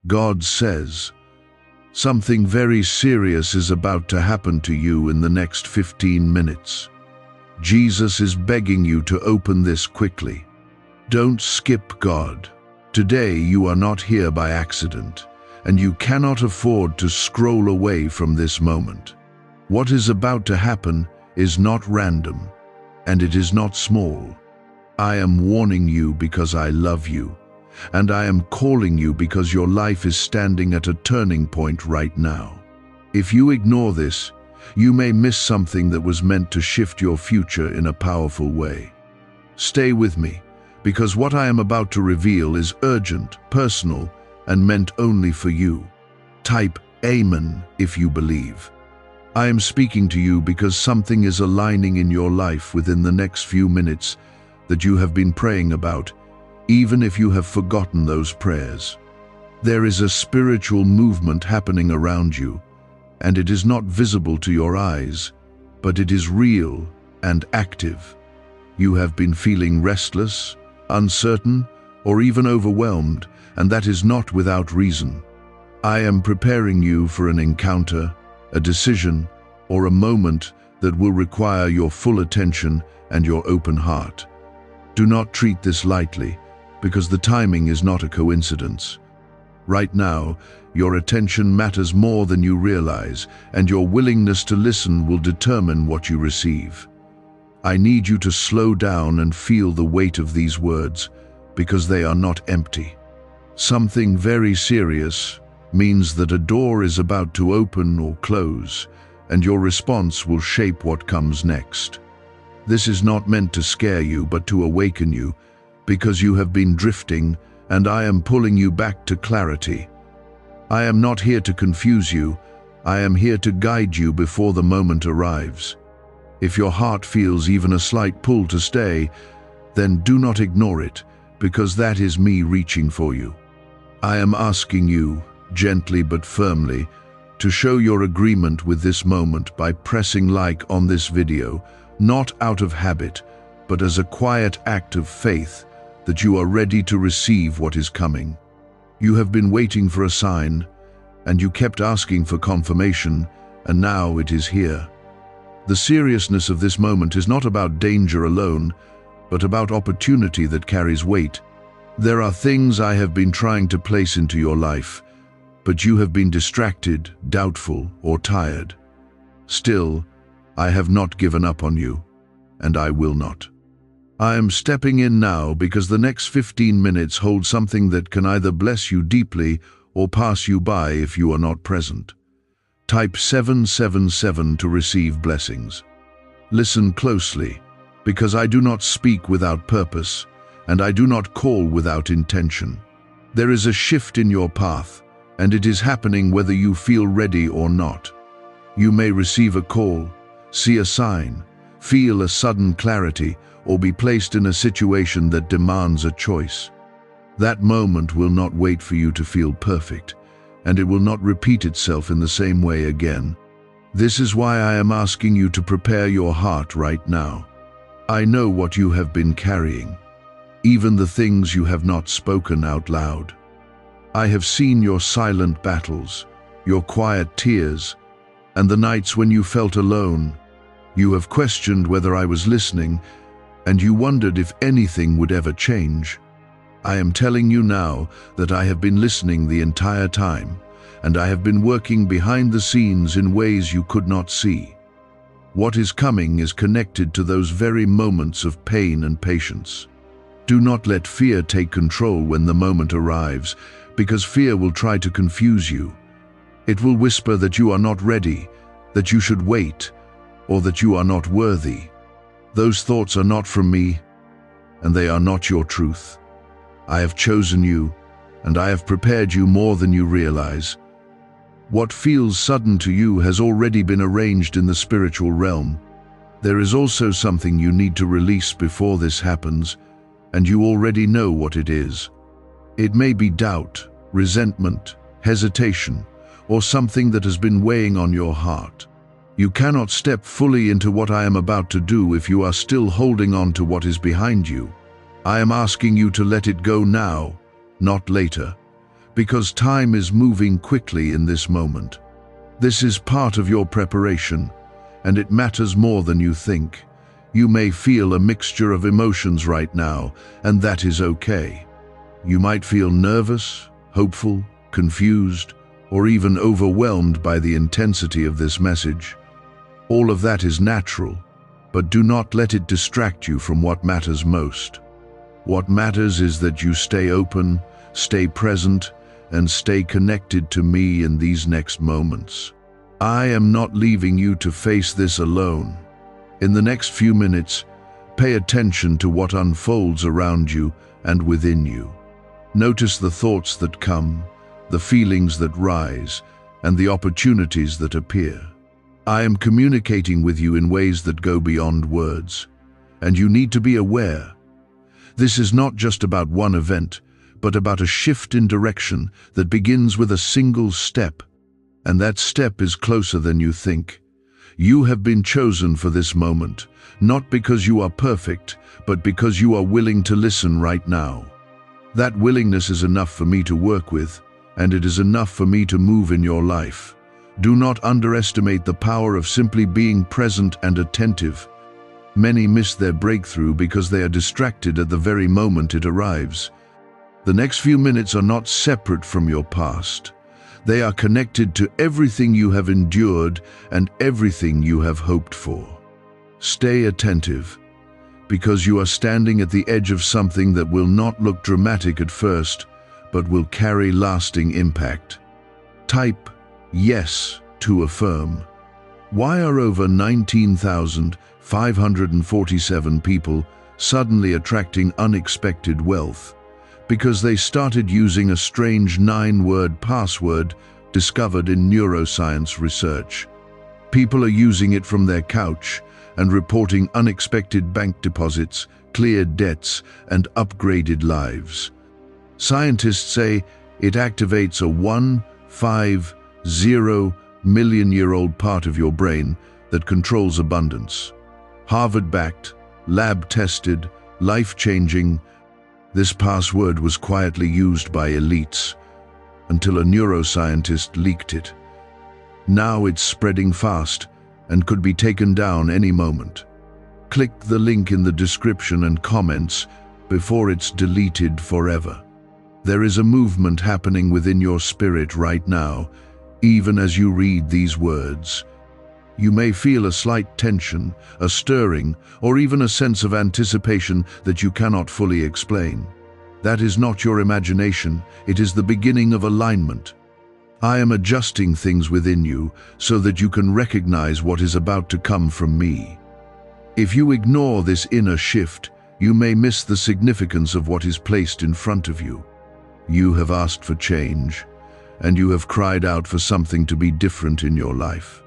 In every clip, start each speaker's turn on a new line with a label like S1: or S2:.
S1: God says, something very serious is about to happen to you in the next 15 minutes. Jesus is begging you to open this quickly. Don't skip God. Today you are not here by accident, and you cannot afford to scroll away from this moment. What is about to happen is not random, and it is not small. I am warning you because I love you, and I am calling you because your life is standing at a turning point right now. If you ignore this, you may miss something that was meant to shift your future in a powerful way. Stay with me, because what I am about to reveal is urgent, personal, and meant only for you. Type Amen if you believe. I am speaking to you because something is aligning in your life within the next few minutes that you have been praying about, even if you have forgotten those prayers. There is a spiritual movement happening around you, and it is not visible to your eyes, but it is real and active. You have been feeling restless, uncertain, or even overwhelmed, and that is not without reason. I am preparing you for an encounter, a decision, or a moment that will require your full attention and your open heart. Do not treat this lightly, because the timing is not a coincidence. Right now, your attention matters more than you realize, and your willingness to listen will determine what you receive. I need you to slow down and feel the weight of these words, because they are not empty. Something very serious means that a door is about to open or close, and your response will shape what comes next. This is not meant to scare you, but to awaken you, because you have been drifting, and I am pulling you back to clarity. I am not here to confuse you. I am here to guide you before the moment arrives. If your heart feels even a slight pull to stay, then do not ignore it, because that is me reaching for you. I am asking you, gently but firmly, to show your agreement with this moment by pressing like on this video, not out of habit, but as a quiet act of faith that you are ready to receive what is coming. You have been waiting for a sign, and you kept asking for confirmation, and now it is here. The seriousness of this moment is not about danger alone, but about opportunity that carries weight. There are things I have been trying to place into your life, but you have been distracted, doubtful, or tired. Still, I have not given up on you, and I will not. I am stepping in now because the next 15 minutes hold something that can either bless you deeply or pass you by if you are not present. Type 777 to receive blessings. Listen closely, because I do not speak without purpose, and I do not call without intention. There is a shift in your path, and it is happening whether you feel ready or not. You may receive a call, see a sign, feel a sudden clarity, or be placed in a situation that demands a choice. That moment will not wait for you to feel perfect, and it will not repeat itself in the same way again. This is why I am asking you to prepare your heart right now. I know what you have been carrying, even the things you have not spoken out loud. I have seen your silent battles, your quiet tears, and the nights when you felt alone. You have questioned whether I was listening, and you wondered if anything would ever change. I am telling you now that I have been listening the entire time, and I have been working behind the scenes in ways you could not see. What is coming is connected to those very moments of pain and patience. Do not let fear take control when the moment arrives, because fear will try to confuse you. It will whisper that you are not ready, that you should wait, or that you are not worthy. Those thoughts are not from me, and they are not your truth. I have chosen you, and I have prepared you more than you realize. What feels sudden to you has already been arranged in the spiritual realm. There is also something you need to release before this happens, and you already know what it is. It may be doubt, resentment, hesitation, or something that has been weighing on your heart. You cannot step fully into what I am about to do if you are still holding on to what is behind you. I am asking you to let it go now, not later, because time is moving quickly in this moment. This is part of your preparation, and it matters more than you think. You may feel a mixture of emotions right now, and that is okay. You might feel nervous, hopeful, confused, or even overwhelmed by the intensity of this message. All of that is natural, but do not let it distract you from what matters most. What matters is that you stay open, stay present, and stay connected to me in these next moments. I am not leaving you to face this alone. In the next few minutes, pay attention to what unfolds around you and within you. Notice the thoughts that come, the feelings that rise, and the opportunities that appear. I am communicating with you in ways that go beyond words, and you need to be aware. This is not just about one event, but about a shift in direction that begins with a single step, and that step is closer than you think. You have been chosen for this moment, not because you are perfect, but because you are willing to listen right now. That willingness is enough for me to work with, and it is enough for me to move in your life. Do not underestimate the power of simply being present and attentive. Many miss their breakthrough because they are distracted at the very moment it arrives. The next few minutes are not separate from your past. They are connected to everything you have endured and everything you have hoped for. Stay attentive, because you are standing at the edge of something that will not look dramatic at first, but will carry lasting impact. Type yes to affirm. Why are over 19,547 people suddenly attracting unexpected wealth? Because they started using a strange 9-word password discovered in neuroscience research. People are using it from their couch and reporting unexpected bank deposits, cleared debts, and upgraded lives. Scientists say it activates a 150 million-year-old part of your brain that controls abundance. Harvard-backed, lab-tested, life-changing. This password was quietly used by elites until a neuroscientist leaked it. Now it's spreading fast and could be taken down any moment. Click the link in the description and comments before it's deleted forever. There is a movement happening within your spirit right now, even as you read these words. You may feel a slight tension, a stirring, or even a sense of anticipation that you cannot fully explain. That is not your imagination, it is the beginning of alignment. I am adjusting things within you so that you can recognize what is about to come from me. If you ignore this inner shift, you may miss the significance of what is placed in front of you. You have asked for change, and you have cried out for something to be different in your life.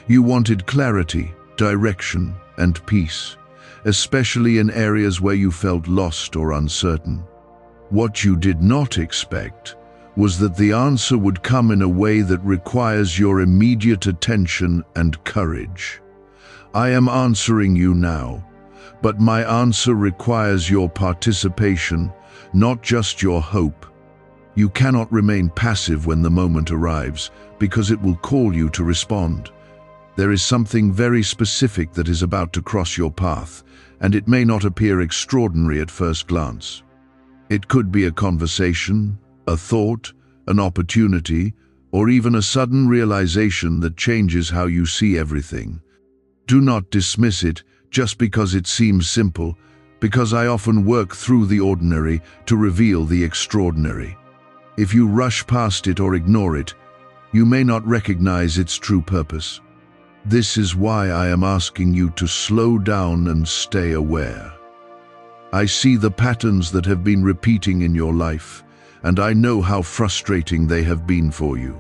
S1: You wanted clarity, direction, and peace, especially in areas where you felt lost or uncertain. What you did not expect was that the answer would come in a way that requires your immediate attention and courage. I am answering you now, but my answer requires your participation, not just your hope. You cannot remain passive when the moment arrives, because it will call you to respond. There is something very specific that is about to cross your path, and it may not appear extraordinary at first glance. It could be a conversation, a thought, an opportunity, or even a sudden realization that changes how you see everything. Do not dismiss it just because it seems simple, because I often work through the ordinary to reveal the extraordinary. If you rush past it or ignore it, you may not recognize its true purpose. This is why I am asking you to slow down and stay aware. I see the patterns that have been repeating in your life, and I know how frustrating they have been for you.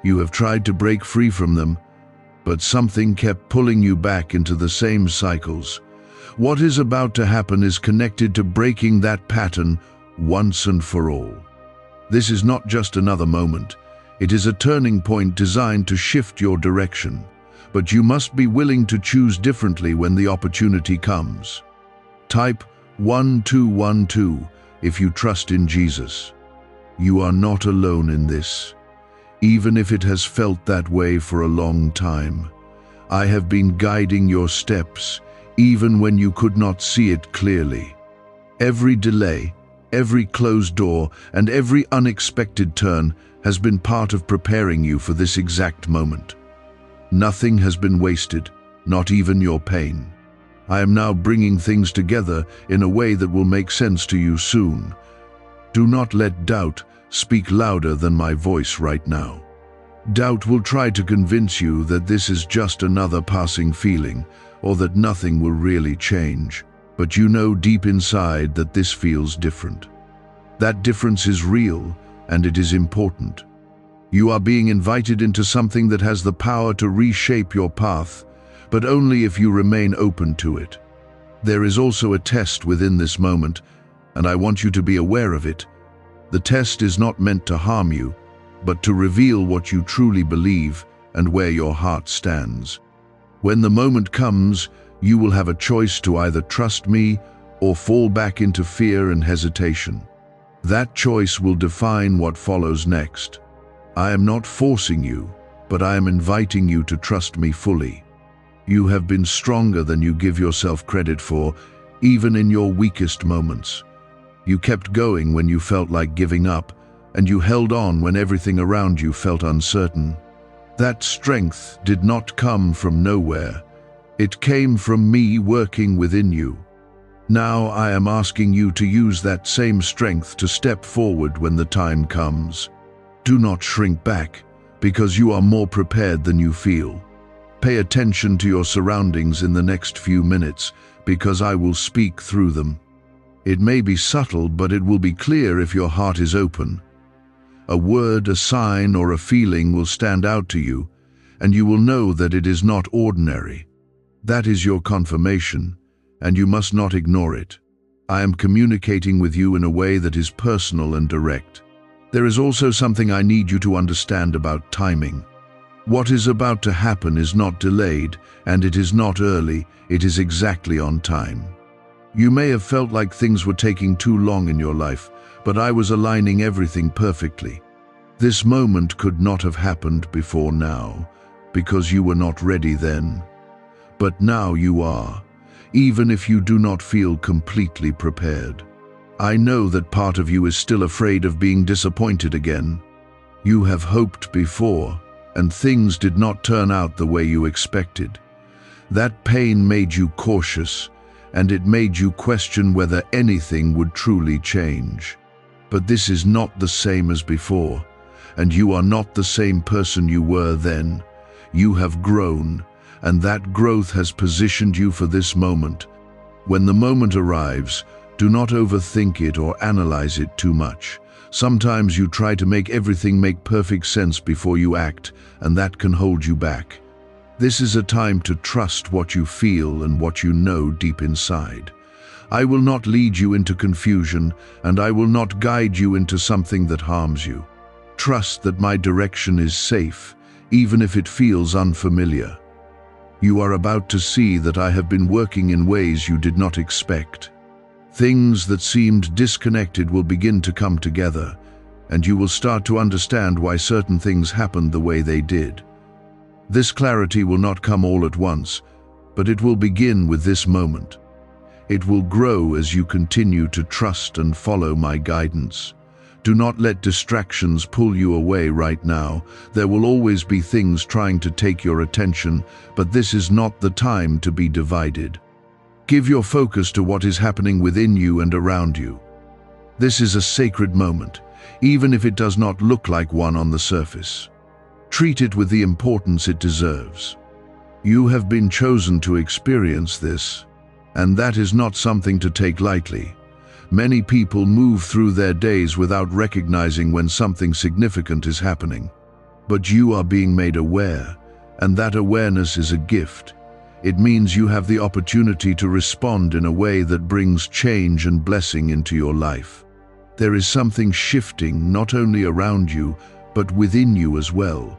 S1: You have tried to break free from them, but something kept pulling you back into the same cycles. What is about to happen is connected to breaking that pattern once and for all. This is not just another moment. It is a turning point designed to shift your direction, but you must be willing to choose differently when the opportunity comes. Type 1212 if you trust in Jesus. You are not alone in this, even if it has felt that way for a long time. I have been guiding your steps, even when you could not see it clearly. Every delay, every closed door, and every unexpected turn has been part of preparing you for this exact moment. Nothing has been wasted, not even your pain. I am now bringing things together in a way that will make sense to you soon. Do not let doubt speak louder than my voice right now. Doubt will try to convince you that this is just another passing feeling, or that nothing will really change. But you know deep inside that this feels different. That difference is real, and it is important. You are being invited into something that has the power to reshape your path, but only if you remain open to it. There is also a test within this moment, and I want you to be aware of it. The test is not meant to harm you, but to reveal what you truly believe and where your heart stands. When the moment comes, you will have a choice to either trust me or fall back into fear and hesitation. That choice will define what follows next. I am not forcing you, but I am inviting you to trust me fully. You have been stronger than you give yourself credit for, even in your weakest moments. You kept going when you felt like giving up, and you held on when everything around you felt uncertain. That strength did not come from nowhere. It came from me working within you. Now I am asking you to use that same strength to step forward when the time comes. Do not shrink back, because you are more prepared than you feel. Pay attention to your surroundings in the next few minutes, because I will speak through them. It may be subtle, but it will be clear if your heart is open. A word, a sign, or a feeling will stand out to you, and you will know that it is not ordinary. That is your confirmation, and you must not ignore it. I am communicating with you in a way that is personal and direct. There is also something I need you to understand about timing. What is about to happen is not delayed, and it is not early, it is exactly on time. You may have felt like things were taking too long in your life, but I was aligning everything perfectly. This moment could not have happened before now, because you were not ready then. But now you are, even if you do not feel completely prepared. I know that part of you is still afraid of being disappointed again. You have hoped before, and things did not turn out the way you expected. That pain made you cautious, and it made you question whether anything would truly change. But this is not the same as before, and you are not the same person you were then. You have grown, and that growth has positioned you for this moment. When the moment arrives, do not overthink it or analyze it too much. Sometimes you try to make everything make perfect sense before you act, and that can hold you back. This is a time to trust what you feel and what you know deep inside. I will not lead you into confusion, and I will not guide you into something that harms you. Trust that my direction is safe, even if it feels unfamiliar. You are about to see that I have been working in ways you did not expect. Things that seemed disconnected will begin to come together, and you will start to understand why certain things happened the way they did. This clarity will not come all at once, but it will begin with this moment. It will grow as you continue to trust and follow my guidance. Do not let distractions pull you away right now. There will always be things trying to take your attention, but this is not the time to be divided. Give your focus to what is happening within you and around you. This is a sacred moment, even if it does not look like one on the surface. Treat it with the importance it deserves. You have been chosen to experience this, and that is not something to take lightly. Many people move through their days without recognizing when something significant is happening. But you are being made aware, and that awareness is a gift. It means you have the opportunity to respond in a way that brings change and blessing into your life. There is something shifting not only around you, but within you as well.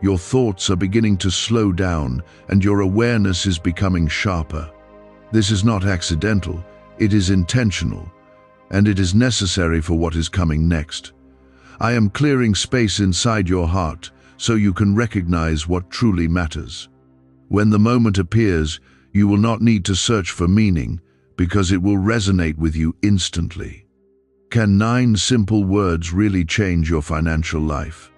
S1: Your thoughts are beginning to slow down, and your awareness is becoming sharper. This is not accidental, it is intentional, and it is necessary for what is coming next. I am clearing space inside your heart so you can recognize what truly matters. When the moment appears, you will not need to search for meaning because it will resonate with you instantly. Can 9 simple words really change your financial life?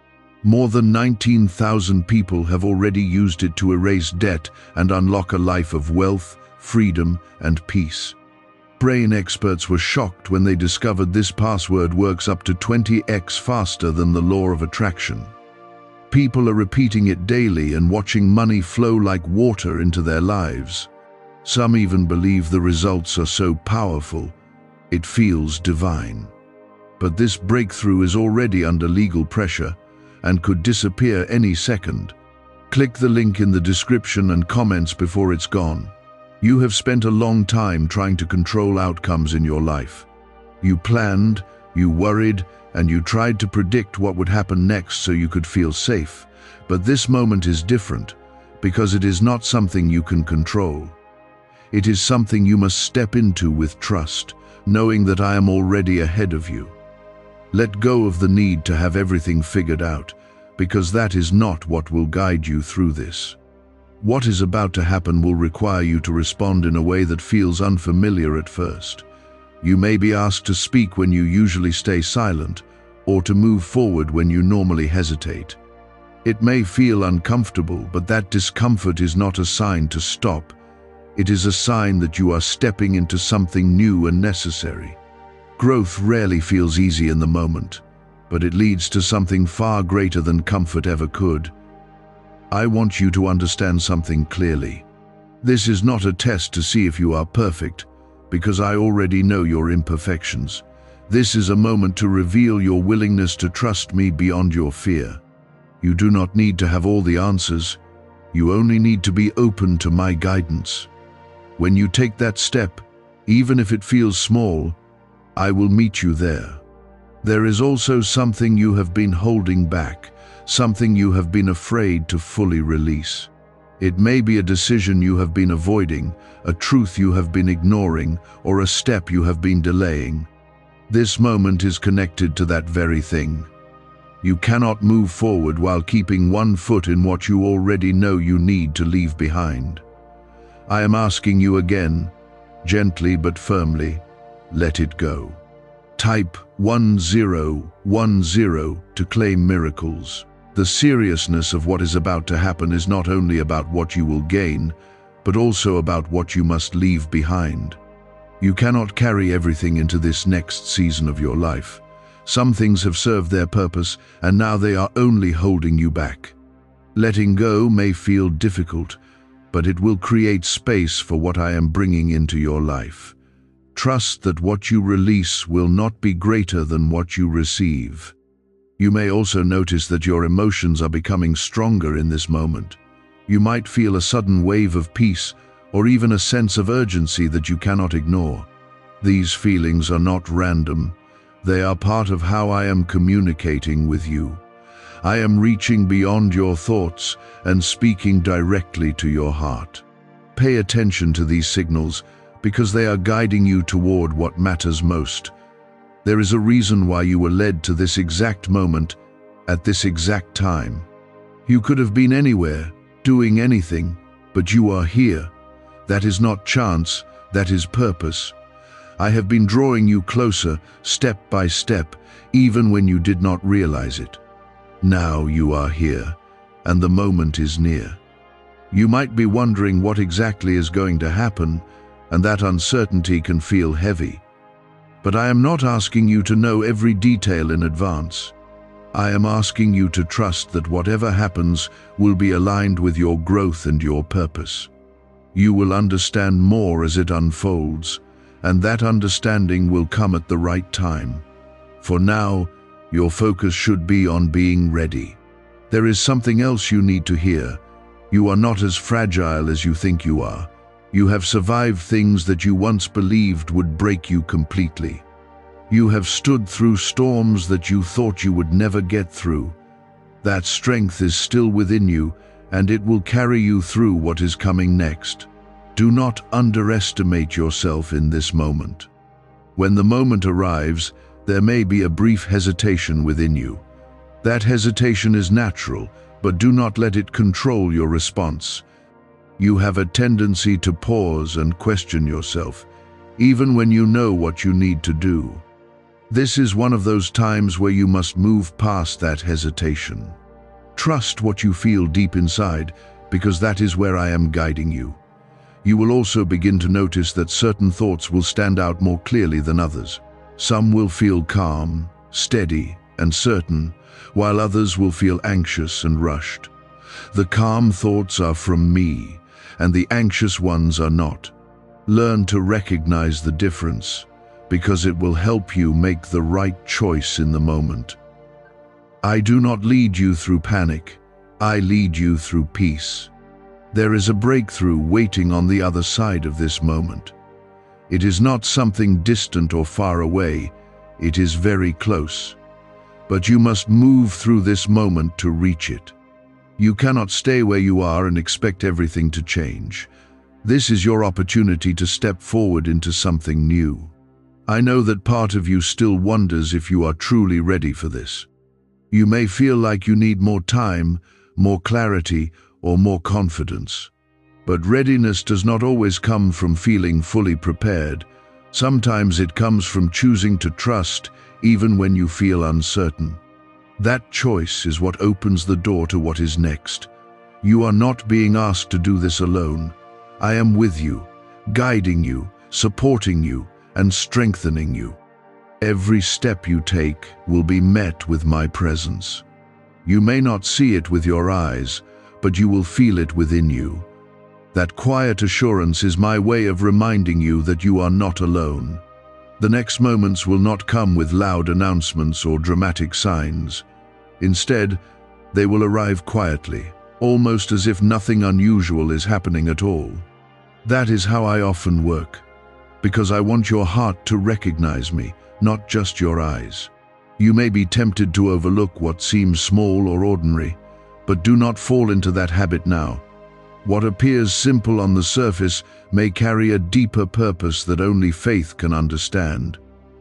S1: More than 19,000 people have already used it to erase debt and unlock a life of wealth, freedom, and peace. Brain experts were shocked when they discovered this password works up to 20x faster than the law of attraction. People are repeating it daily and watching money flow like water into their lives. Some even believe the results are so powerful, it feels divine. But this breakthrough is already under legal pressure and could disappear any second. Click the link in the description and comments before it's gone. You have spent a long time trying to control outcomes in your life. You planned, you worried, and you tried to predict what would happen next so you could feel safe. But this moment is different because it is not something you can control. It is something you must step into with trust, knowing that I am already ahead of you. Let go of the need to have everything figured out, because that is not what will guide you through this. What is about to happen will require you to respond in a way that feels unfamiliar at first. You may be asked to speak when you usually stay silent, or to move forward when you normally hesitate. It may feel uncomfortable, but that discomfort is not a sign to stop. It is a sign that you are stepping into something new and necessary. Growth rarely feels easy in the moment, but it leads to something far greater than comfort ever could. I want you to understand something clearly. This is not a test to see if you are perfect, because I already know your imperfections. This is a moment to reveal your willingness to trust me beyond your fear. You do not need to have all the answers. You only need to be open to my guidance. When you take that step, even if it feels small, I will meet you there. There is also something you have been holding back, something you have been afraid to fully release. It may be a decision you have been avoiding, a truth you have been ignoring, or a step you have been delaying. This moment is connected to that very thing. You cannot move forward while keeping one foot in what you already know you need to leave behind. I am asking you again, gently but firmly, let it go. Type 1010 to claim miracles. The seriousness of what is about to happen is not only about what you will gain, but also about what you must leave behind. You cannot carry everything into this next season of your life. Some things have served their purpose, and now they are only holding you back. Letting go may feel difficult, but it will create space for what I am bringing into your life. Trust that what you release will not be greater than what you receive. You may also notice that your emotions are becoming stronger in this moment. You might feel a sudden wave of peace, or even a sense of urgency that you cannot ignore. These feelings are not random. They are part of how I am communicating with you. I am reaching beyond your thoughts and speaking directly to your heart. Pay attention to these signals, because they are guiding you toward what matters most. There is a reason why you were led to this exact moment, at this exact time. You could have been anywhere, doing anything, but you are here. That is not chance, that is purpose. I have been drawing you closer, step by step, even when you did not realize it. Now you are here, and the moment is near. You might be wondering what exactly is going to happen, and that uncertainty can feel heavy. But I am not asking you to know every detail in advance. I am asking you to trust that whatever happens will be aligned with your growth and your purpose. You will understand more as it unfolds, and that understanding will come at the right time. For now, your focus should be on being ready. There is something else you need to hear. You are not as fragile as you think you are. You have survived things that you once believed would break you completely. You have stood through storms that you thought you would never get through. That strength is still within you, and it will carry you through what is coming next. Do not underestimate yourself in this moment. When the moment arrives, There may be a brief hesitation within you. That hesitation is natural, but do not let it control your response. You have a tendency to pause and question yourself, even when you know what you need to do. This is one of those times where you must move past that hesitation. Trust what you feel deep inside, because that is where I am guiding you. You will also begin to notice that certain thoughts will stand out more clearly than others. Some will feel calm, steady, and certain, while others will feel anxious and rushed. The calm thoughts are from me, and the anxious ones are not. Learn to recognize the difference, because it will help you make the right choice in the moment. I do not lead you through panic. I lead you through peace. There is a breakthrough waiting on the other side of this moment. It is not something distant or far away. It is very close. But you must move through this moment to reach it. You cannot stay where you are and expect everything to change. This is your opportunity to step forward into something new. I know that part of you still wonders if you are truly ready for this. You may feel like you need more time, more clarity, or more confidence. But readiness does not always come from feeling fully prepared. Sometimes it comes from choosing to trust even when you feel uncertain. That choice is what opens the door to what is next. You are not being asked to do this alone. I am with you, guiding you, supporting you, and strengthening you. Every step you take will be met with my presence. You may not see it with your eyes, but you will feel it within you. That quiet assurance is my way of reminding you that you are not alone. The next moments will not come with loud announcements or dramatic signs. Instead, they will arrive quietly, almost as if nothing unusual is happening at all. That is how I often work, because I want your heart to recognize me, not just your eyes. You may be tempted to overlook what seems small or ordinary, but do not fall into that habit now. What appears simple on the surface may carry a deeper purpose that only faith can understand.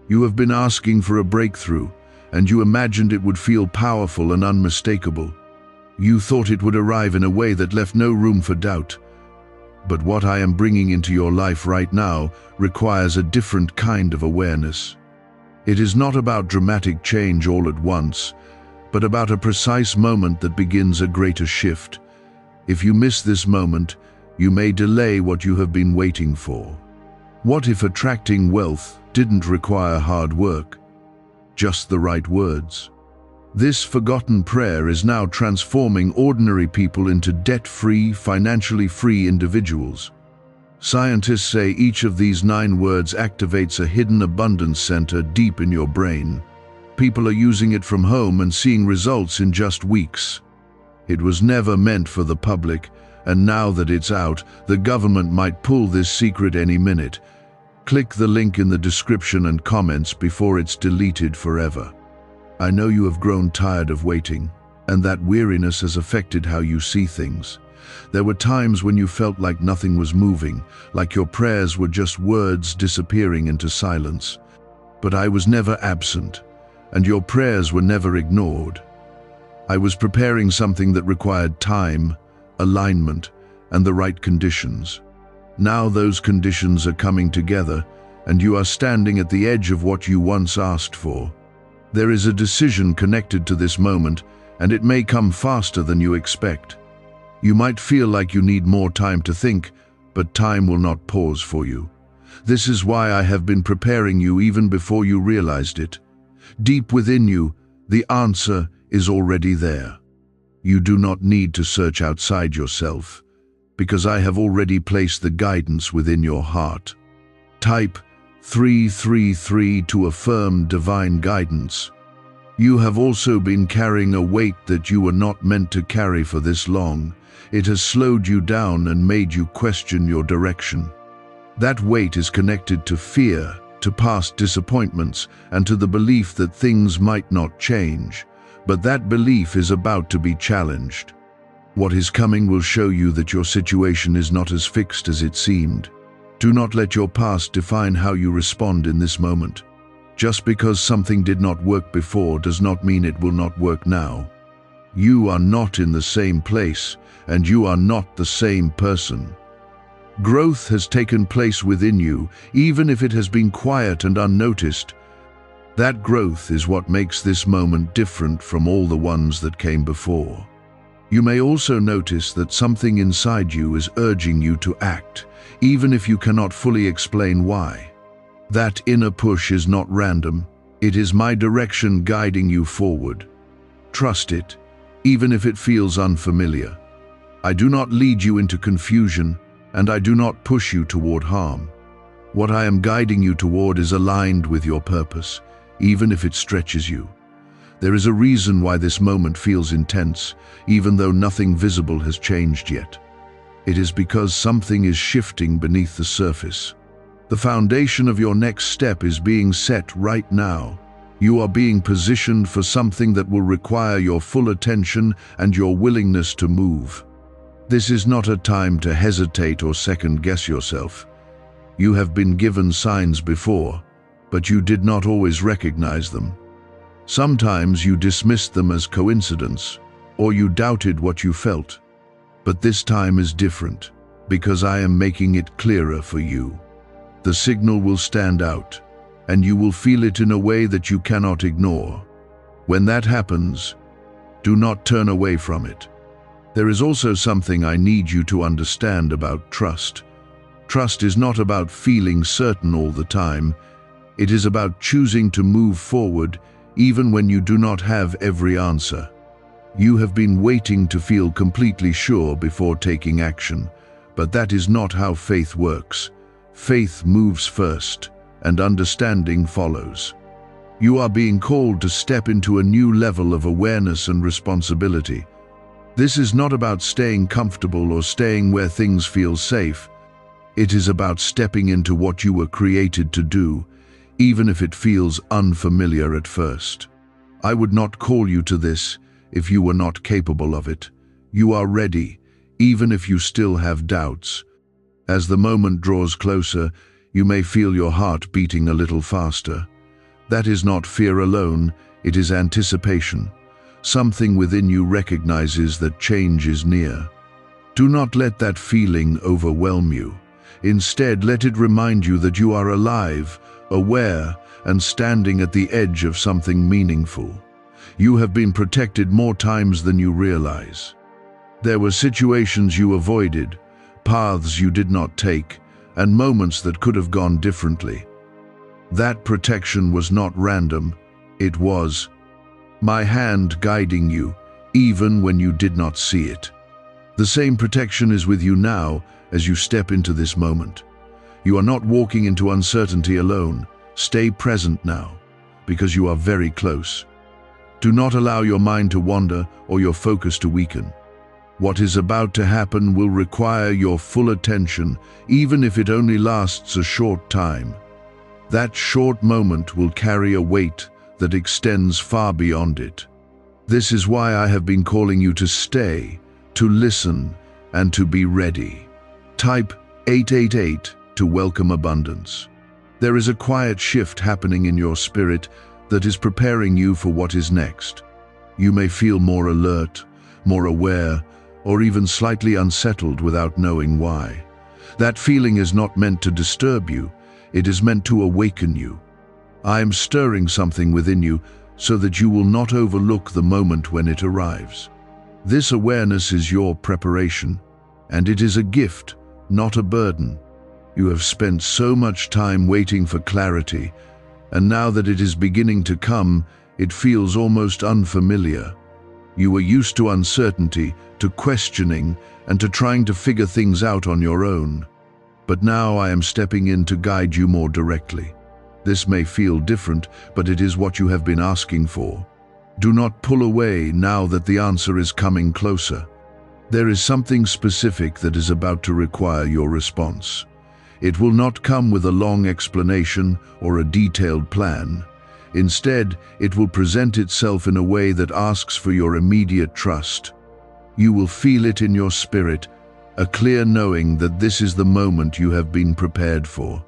S1: You have been asking for a breakthrough, and you imagined it would feel powerful and unmistakable. You thought it would arrive in a way that left no room for doubt. But what I am bringing into your life right now requires a different kind of awareness. It is not about dramatic change all at once, but about a precise moment that begins a greater shift. If you miss this moment, you may delay what you have been waiting for. What if attracting wealth didn't require hard work, just the right words? This forgotten prayer is now transforming ordinary people into debt-free, financially free individuals. Scientists say each of these 9 words activates a hidden abundance center deep in your brain. People are using it from home and seeing results in just weeks. It was never meant for the public, and now that it's out, the government might pull this secret any minute. Click the link in the description and comments before it's deleted forever. I know you have grown tired of waiting, and that weariness has affected how you see things. There were times when you felt like nothing was moving, like your prayers were just words disappearing into silence. But I was never absent, and your prayers were never ignored. I was preparing something that required time, alignment, and the right conditions. Now those conditions are coming together, and you are standing at the edge of what you once asked for. There is a decision connected to this moment, and it may come faster than you expect. You might feel like you need more time to think, but time will not pause for you. This is why I have been preparing you even before you realized it. Deep within you, the answer is already there. You do not need to search outside yourself, because I have already placed the guidance within your heart. Type 333 to affirm divine guidance. You have also been carrying a weight that you were not meant to carry for this long. It has slowed you down and made you question your direction. That weight is connected to fear, to past disappointments, and to the belief that things might not change. But that belief is about to be challenged. What is coming will show you that your situation is not as fixed as it seemed. Do not let your past define how you respond in this moment. Just because something did not work before does not mean it will not work now. You are not in the same place, and you are not the same person. Growth has taken place within you, even if it has been quiet and unnoticed. That growth is what makes this moment different from all the ones that came before. You may also notice that something inside you is urging you to act, even if you cannot fully explain why. That inner push is not random. It is my direction guiding you forward. Trust it, even if it feels unfamiliar. I do not lead you into confusion, and I do not push you toward harm. What I am guiding you toward is aligned with your purpose, even if it stretches you. There is a reason why this moment feels intense, even though nothing visible has changed yet. It is because something is shifting beneath the surface. The foundation of your next step is being set right now. You are being positioned for something that will require your full attention and your willingness to move. This is not a time to hesitate or second-guess yourself. You have been given signs before, but you did not always recognize them. Sometimes you dismissed them as coincidence, or you doubted what you felt. But this time is different, because I am making it clearer for you. The signal will stand out, and you will feel it in a way that you cannot ignore. When that happens, do not turn away from it. There is also something I need you to understand about trust. Trust is not about feeling certain all the time. It is about choosing to move forward even when you do not have every answer. You have been waiting to feel completely sure before taking action, but that is not how faith works. Faith moves first, and understanding follows. You are being called to step into a new level of awareness and responsibility. This is not about staying comfortable or staying where things feel safe. It is about stepping into what you were created to do, even if it feels unfamiliar at first. I would not call you to this if you were not capable of it. You are ready, even if you still have doubts. As the moment draws closer, you may feel your heart beating a little faster. That is not fear alone, it is anticipation. Something within you recognizes that change is near. Do not let that feeling overwhelm you. Instead, let it remind you that you are alive, aware, and standing at the edge of something meaningful. You have been protected more times than you realize. There were situations you avoided, paths you did not take, and moments that could have gone differently. That protection was not random, it was my hand guiding you, even when you did not see it. The same protection is with you now as you step into this moment. You are not walking into uncertainty alone. Stay present now, because you are very close. Do not allow your mind to wander or your focus to weaken. What is about to happen will require your full attention, even if it only lasts a short time. That short moment will carry a weight that extends far beyond it. This is why I have been calling you to stay, to listen, and to be ready. Type 888 to welcome abundance. There is a quiet shift happening in your spirit that is preparing you for what is next. You may feel more alert, more aware, or even slightly unsettled without knowing why. That feeling is not meant to disturb you, it is meant to awaken you. I am stirring something within you so that you will not overlook the moment when it arrives. This awareness is your preparation, and it is a gift, not a burden. You have spent so much time waiting for clarity, and now that it is beginning to come, it feels almost unfamiliar. You were used to uncertainty, to questioning, and to trying to figure things out on your own. But now I am stepping in to guide you more directly. This may feel different, but it is what you have been asking for. Do not pull away now that the answer is coming closer. There is something specific that is about to require your response. It will not come with a long explanation or a detailed plan. Instead, it will present itself in a way that asks for your immediate trust. You will feel it in your spirit, a clear knowing that this is the moment you have been prepared for.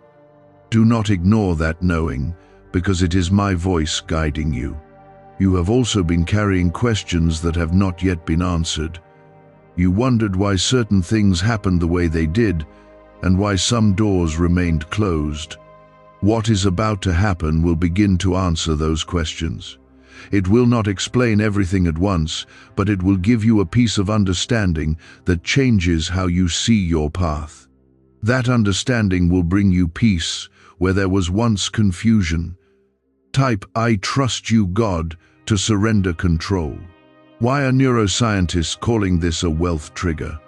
S1: Do not ignore that knowing, because it is my voice guiding you. You have also been carrying questions that have not yet been answered. You wondered why certain things happened the way they did, and why some doors remained closed. What is about to happen will begin to answer those questions. It will not explain everything at once, but it will give you a piece of understanding that changes how you see your path. That understanding will bring you peace where there was once confusion. Type, "I trust you, God," to surrender control. Why are neuroscientists calling this a wealth trigger?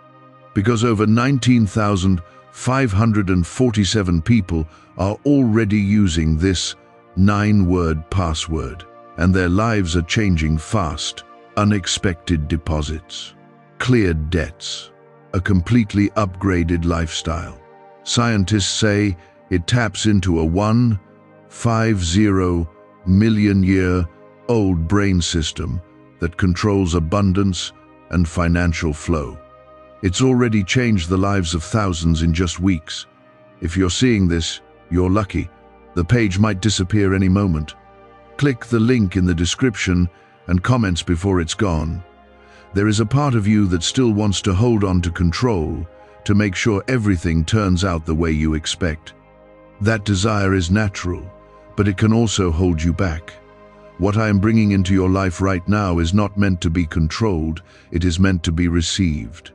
S1: Because over 19,547 people are already using this 9-word password, and their lives are changing fast. Unexpected deposits, cleared debts, a completely upgraded lifestyle. Scientists say it taps into a 150 million year old brain system that controls abundance and financial flow. It's already changed the lives of thousands in just weeks. If you're seeing this, you're lucky. The page might disappear any moment. Click the link in the description and comments before it's gone. There is a part of you that still wants to hold on to control, to make sure everything turns out the way you expect. That desire is natural, but it can also hold you back. What I am bringing into your life right now is not meant to be controlled, it is meant to be received.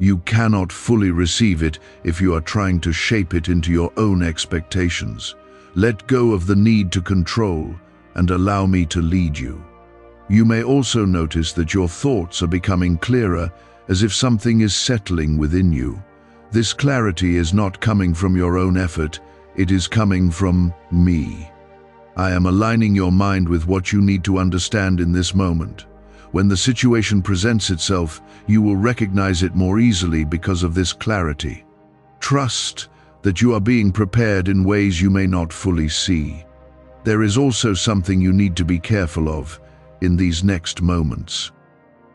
S1: You cannot fully receive it if you are trying to shape it into your own expectations. Let go of the need to control and allow me to lead you. You may also notice that your thoughts are becoming clearer, as if something is settling within you. This clarity is not coming from your own effort, it is coming from me. I am aligning your mind with what you need to understand in this moment. When the situation presents itself, you will recognize it more easily because of this clarity. Trust that you are being prepared in ways you may not fully see. There is also something you need to be careful of in these next moments.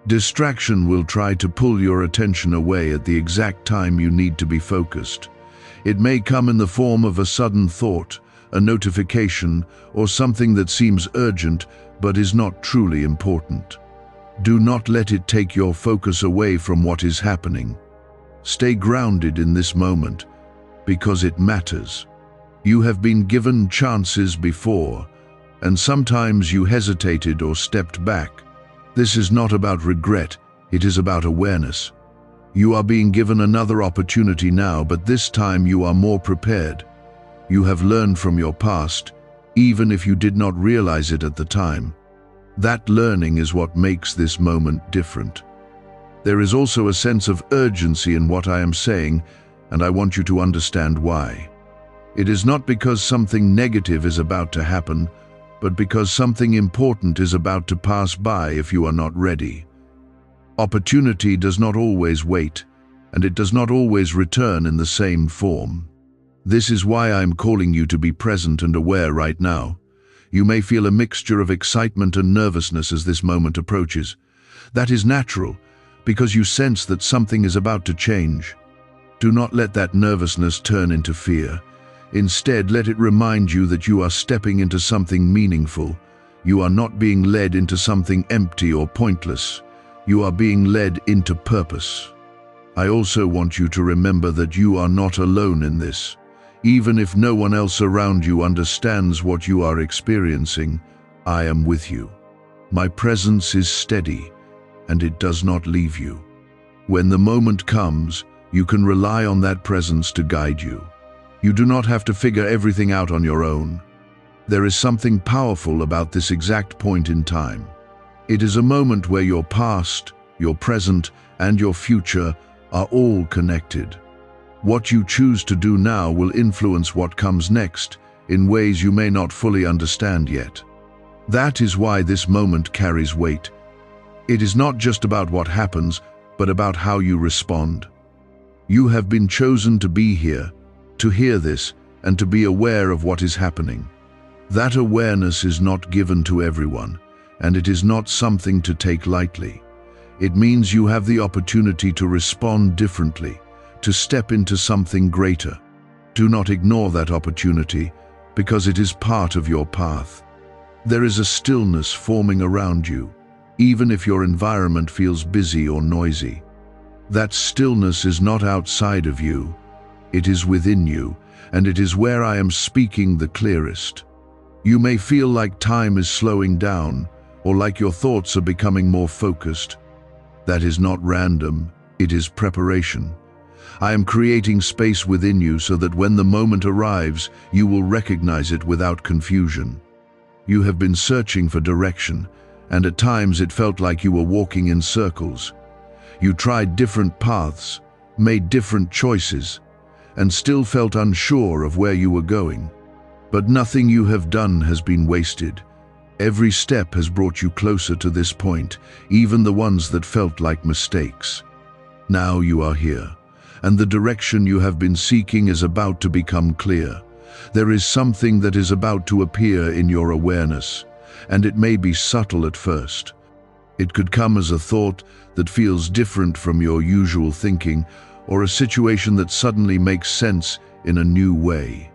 S1: Distraction will try to pull your attention away at the exact time you need to be focused. It may come in the form of a sudden thought, a notification, or something that seems urgent but is not truly important. Do not let it take your focus away from what is happening. Stay grounded in this moment, because it matters. You have been given chances before, and sometimes you hesitated or stepped back. This is not about regret, it is about awareness. You are being given another opportunity now, but this time you are more prepared. You have learned from your past, even if you did not realize it at the time. That learning is what makes this moment different. There is also a sense of urgency in what I am saying, and I want you to understand why. It is not because something negative is about to happen, but because something important is about to pass by if you are not ready. Opportunity does not always wait, and it does not always return in the same form. This is why I am calling you to be present and aware right now. You may feel a mixture of excitement and nervousness as this moment approaches. That is natural, because you sense that something is about to change. Do not let that nervousness turn into fear. Instead, let it remind you that you are stepping into something meaningful. You are not being led into something empty or pointless. You are being led into purpose. I also want you to remember that you are not alone in this. Even if no one else around you understands what you are experiencing, I am with you. My presence is steady, and it does not leave you. When the moment comes, you can rely on that presence to guide you. You do not have to figure everything out on your own. There is something powerful about this exact point in time. It is a moment where your past, your present, and your future are all connected. What you choose to do now will influence what comes next in ways you may not fully understand yet. That is why this moment carries weight. It is not just about what happens, but about how you respond. You have been chosen to be here, to hear this, and to be aware of what is happening. That awareness is not given to everyone, and it is not something to take lightly. It means you have the opportunity to respond differently, to step into something greater. Do not ignore that opportunity. because it is part of your path. There is a stillness forming around you, even if your environment feels busy or noisy. That stillness is not outside of you, it is within you, and it is where I am speaking the clearest. You may feel like time is slowing down, or like your thoughts are becoming more focused. That is not random, it is preparation. I am creating space within you so that when the moment arrives, you will recognize it without confusion. You have been searching for direction, and at times it felt like you were walking in circles. You tried different paths, made different choices, and still felt unsure of where you were going. But nothing you have done has been wasted. Every step has brought you closer to this point, even the ones that felt like mistakes. Now you are here, and the direction you have been seeking is about to become clear. There is something that is about to appear in your awareness, and it may be subtle at first. It could come as a thought that feels different from your usual thinking, or a situation that suddenly makes sense in a new way.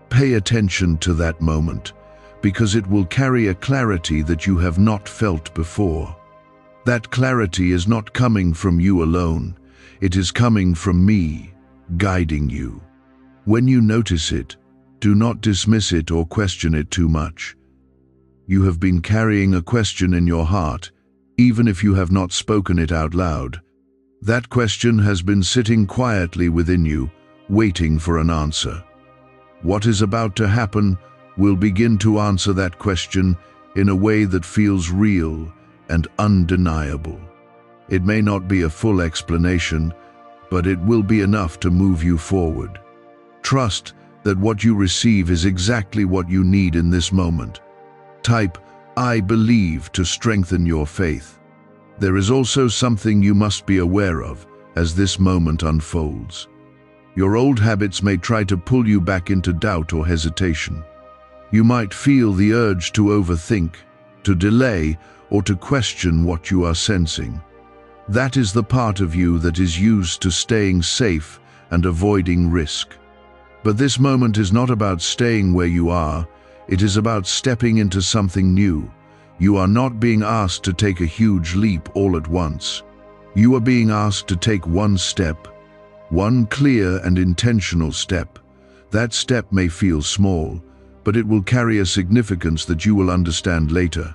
S1: Pay attention to that moment, because it will carry a clarity that you have not felt before. That clarity is not coming from you alone, it is coming from me, guiding you. When you notice it, do not dismiss it or question it too much. You have been carrying a question in your heart, even if you have not spoken it out loud. That question has been sitting quietly within you, waiting for an answer. What is about to happen will begin to answer that question in a way that feels real and undeniable. It may not be a full explanation, but it will be enough to move you forward. Trust that what you receive is exactly what you need in this moment. Type, "I believe," to strengthen your faith. There is also something you must be aware of as this moment unfolds. Your old habits may try to pull you back into doubt or hesitation. You might feel the urge to overthink, to delay, or to question what you are sensing. That is the part of you that is used to staying safe and avoiding risk. But this moment is not about staying where you are, it is about stepping into something new. You are not being asked to take a huge leap all at once. You are being asked to take one step, one clear and intentional step. That step may feel small, but it will carry a significance that you will understand later.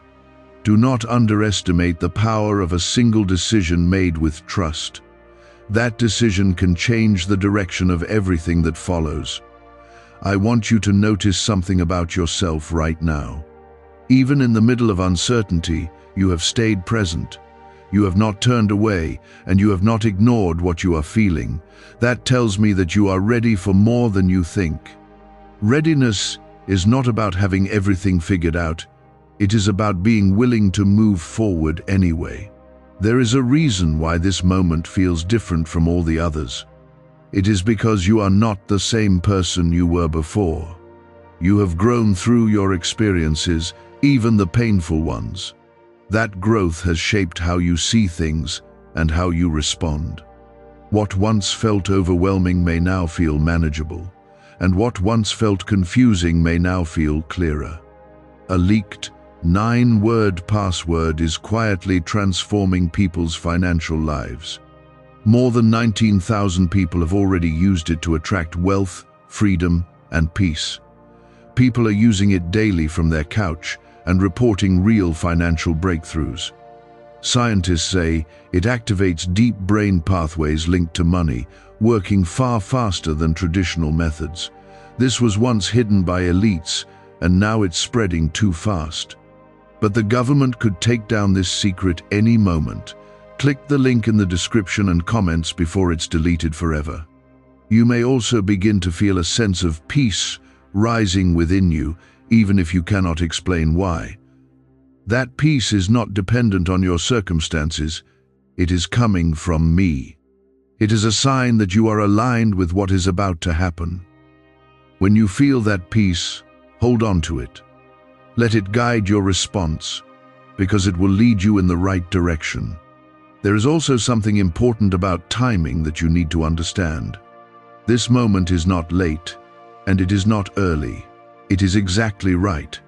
S1: Do not underestimate the power of a single decision made with trust. That decision can change the direction of everything that follows. I want you to notice something about yourself right now. Even in the middle of uncertainty, you have stayed present. You have not turned away, and you have not ignored what you are feeling. That tells me that you are ready for more than you think. Readiness is not about having everything figured out. It is about being willing to move forward anyway. There is a reason why this moment feels different from all the others. It is because you are not the same person you were before. You have grown through your experiences, even the painful ones. That growth has shaped how you see things and how you respond. What once felt overwhelming may now feel manageable, and what once felt confusing may now feel clearer. A leaked, 9-word password is quietly transforming people's financial lives. More than 19,000 people have already used it to attract wealth, freedom, and peace. People are using it daily from their couch and reporting real financial breakthroughs. Scientists say it activates deep brain pathways linked to money, working far faster than traditional methods. This was once hidden by elites, and now it's spreading too fast. But the government could take down this secret any moment. Click the link in the description and comments before it's deleted forever. You may also begin to feel a sense of peace rising within you, even if you cannot explain why. That peace is not dependent on your circumstances. It is coming from me. It is a sign that you are aligned with what is about to happen. When you feel that peace, hold on to it. Let it guide your response, because it will lead you in the right direction. There is also something important about timing that you need to understand. This moment is not late, and it is not early. It is exactly right.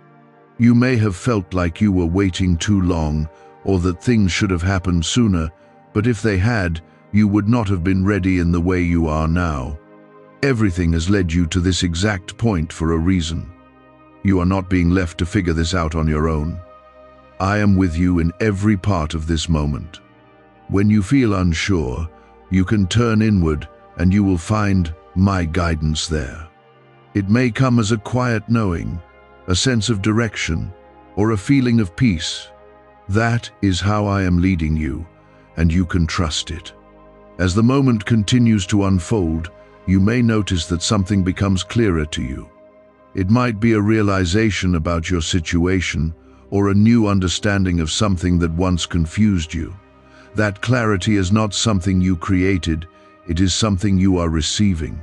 S1: You may have felt like you were waiting too long, or that things should have happened sooner, but if they had, you would not have been ready in the way you are now. Everything has led you to this exact point for a reason. You are not being left to figure this out on your own. I am with you in every part of this moment. When you feel unsure, you can turn inward and you will find my guidance there. It may come as a quiet knowing, a sense of direction, or a feeling of peace. That is how I am leading you, and you can trust it. As the moment continues to unfold, you may notice that something becomes clearer to you. It might be a realization about your situation, or a new understanding of something that once confused you. That clarity is not something you created, it is something you are receiving.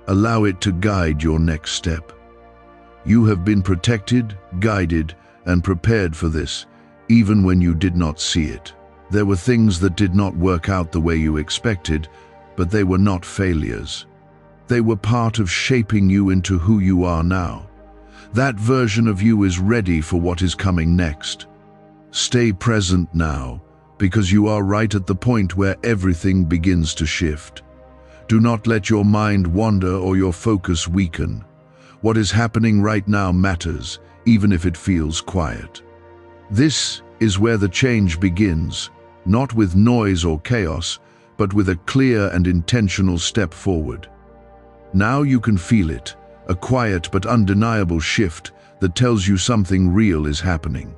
S1: Allow it to guide your next step. You have been protected, guided, and prepared for this, even when you did not see it. There were things that did not work out the way you expected, but they were not failures. They were part of shaping you into who you are now. That version of you is ready for what is coming next. Stay present now, because you are right at the point where everything begins to shift. Do not let your mind wander or your focus weaken. What is happening right now matters, even if it feels quiet. This is where the change begins, not with noise or chaos, but with a clear and intentional step forward. Now you can feel it, a quiet but undeniable shift that tells you something real is happening.